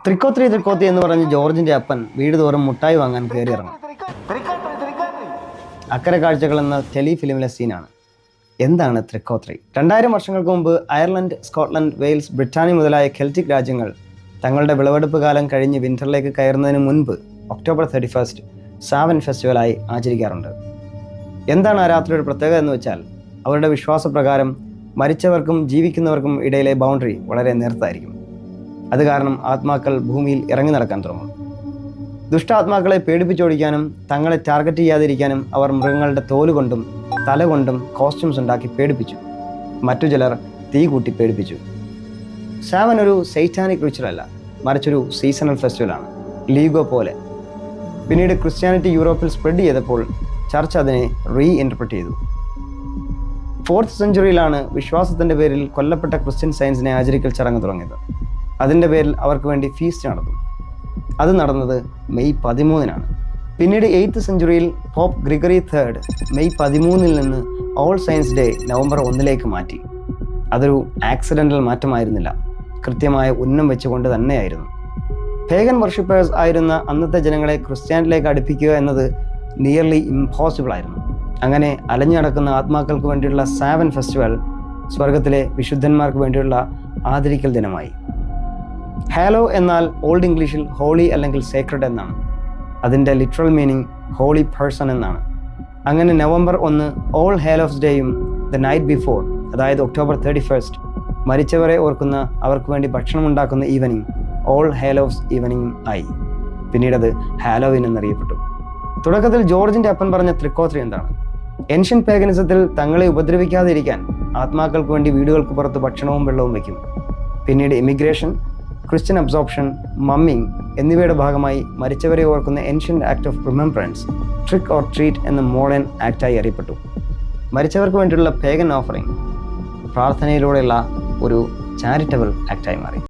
ത്രിക്കോത്രി ത്രിക്കോത്തി എന്ന് പറഞ്ഞ് ജോർജിന്റെ അപ്പൻ വീട് തോറും മുട്ടായി വാങ്ങാൻ കയറി ഇറങ്ങും. അക്കരെ കാഴ്ചകൾ എന്ന ടെലി ഫിലിമിലെ സീനാണ്. എന്താണ് ത്രിക്കോത്രി? 2000 വർഷങ്ങൾക്ക് മുമ്പ് അയർലൻഡ്, സ്കോട്ട്ലൻഡ്, വെയിൽസ്, ബ്രിട്ടാനിയ മുതലായ കെൽറ്റിക് രാജ്യങ്ങൾ തങ്ങളുടെ വിളവെടുപ്പ് കാലം കഴിഞ്ഞ് വിന്ററിലേക്ക് കയറുന്നതിന് മുൻപ് ഒക്ടോബർ 31 സാവൻ ഫെസ്റ്റിവലായി ആചരിക്കാറുണ്ട്. എന്താണ് ആ രാത്രിയുടെ പ്രത്യേകത എന്ന് വെച്ചാൽ, അവരുടെ വിശ്വാസപ്രകാരം മരിച്ചവർക്കും ജീവിക്കുന്നവർക്കും ഇടയിലെ ബൗണ്ടറി വളരെ നേർത്തായിരിക്കും. അത് കാരണം ആത്മാക്കൾ ഭൂമിയിൽ ഇറങ്ങി നടക്കാൻ തുടങ്ങും. ദുഷ്ടാത്മാക്കളെ പേടിപ്പിച്ചോടിക്കാനും തങ്ങളെ ടാർഗറ്റ് ചെയ്യാതിരിക്കാനും അവർ മൃഗങ്ങളുടെ തോലുകൊണ്ടും തല കൊണ്ടും കോസ്റ്റ്യൂംസ് ഉണ്ടാക്കി പേടിപ്പിച്ചു. മറ്റു ചിലർ തീ കൂട്ടി പേടിപ്പിച്ചു. സാവൻ ഒരു സൈറ്റാനിക് റിച്വലല്ല, മറിച്ചൊരു സീസണൽ ഫെസ്റ്റിവലാണ്, ലീഗോ പോലെ. പിന്നീട് ക്രിസ്ത്യാനിറ്റി യൂറോപ്പിൽ സ്പ്രെഡ് ചെയ്തപ്പോൾ ചർച്ച് അതിനെ റീഇൻ്റർപ്രറ്റ് ചെയ്തു. 4th സെഞ്ച്വറിയിലാണ് വിശ്വാസത്തിൻ്റെ പേരിൽ കൊല്ലപ്പെട്ട ക്രിസ്ത്യൻ സയൻസിനെ ആചരിക്കൽ ചടങ്ങ് തുടങ്ങിയത്. അതിൻ്റെ പേരിൽ അവർക്ക് വേണ്ടി ഫീസ്റ്റ് നടന്നു. അത് നടന്നത് മെയ് 13-നാണ്. പിന്നീട് 8th സെഞ്ച്വറിയിൽ പോപ്പ് ഗ്രിഗറി III മെയ് 13-ൽ നിന്ന് ഓൾ സയൻസ് ഡേ നവംബർ 1-ലേക്ക് മാറ്റി. അതൊരു ആക്സിഡൻ്റൽ മാറ്റമായിരുന്നില്ല, കൃത്യമായ ഉന്നം വെച്ചുകൊണ്ട് തന്നെയായിരുന്നു. പേഗൻ വർഷിപ്പേഴ്സ് ആയിരുന്ന അന്നത്തെ ജനങ്ങളെ ക്രിസ്ത്യാനിറ്റിയിലേക്ക് അടുപ്പിക്കുക എന്നത് നിയർലി ഇംപോസിബിൾ ആയിരുന്നു. അങ്ങനെ അലഞ്ഞു നടക്കുന്ന ആത്മാക്കൾക്ക് വേണ്ടിയുള്ള സാവൻ ഫെസ്റ്റിവൽ സ്വർഗത്തിലെ വിശുദ്ധന്മാർക്ക് വേണ്ടിയുള്ള ആദരിക്കൽ ദിനമായി. ഹാലോ എന്നാൽ ഓൾഡ് ഇംഗ്ലീഷിൽ ഹോളി അല്ലെങ്കിൽ സേക്രഡ് എന്നാണ്. അതിൻ്റെ ലിറ്ററൽ മീനിങ് ഹോളി പേഴ്സൺ എന്നാണ്. അങ്ങനെ നവംബർ 1 ഓൾ ഹാലോസ് ഡേയും ദ നൈറ്റ് ബിഫോർ, അതായത് ഒക്ടോബർ 31 മരിച്ചവരെ ഓർക്കുന്ന, അവർക്ക് വേണ്ടി ഭക്ഷണം ഉണ്ടാക്കുന്ന ഈവനിങ് ഓൾ ഹാലോസ് ഈവനിങ് ആയി. പിന്നീടത് ഹാലോവിൻ എന്നറിയപ്പെട്ടു. തുടക്കത്തിൽ ജോർജിൻ്റെ അപ്പൻ പറഞ്ഞ ത്രിക്കോത്രി എന്താണ്? ഏൻഷ്യൻ പേഗനിസത്തിൽ തങ്ങളെ ഉപദ്രവിക്കാതിരിക്കാൻ ആത്മാക്കൾക്ക് വേണ്ടി വീടുകൾക്ക് പുറത്ത് ഭക്ഷണവും വെള്ളവും വയ്ക്കും. പിന്നീട് ഇമിഗ്രേഷൻ, ക്രിസ്ത്യൻ അബ്സോർപ്ഷൻ, മമ്മിങ് എന്നിവയുടെ ഭാഗമായി മരിച്ചവരെ ഓർക്കുന്ന ancient act of remembrance trick or treat എന്ന മോഡേൺ ആക്റ്റായി അറിയപ്പെട്ടു. മരിച്ചവർക്ക് വേണ്ടിയുള്ള പേഗൻ ഓഫറിംഗ് പ്രാർത്ഥനയിലൂടെയുള്ള ഒരു ചാരിറ്റബിൾ ആക്റ്റായി മാറി.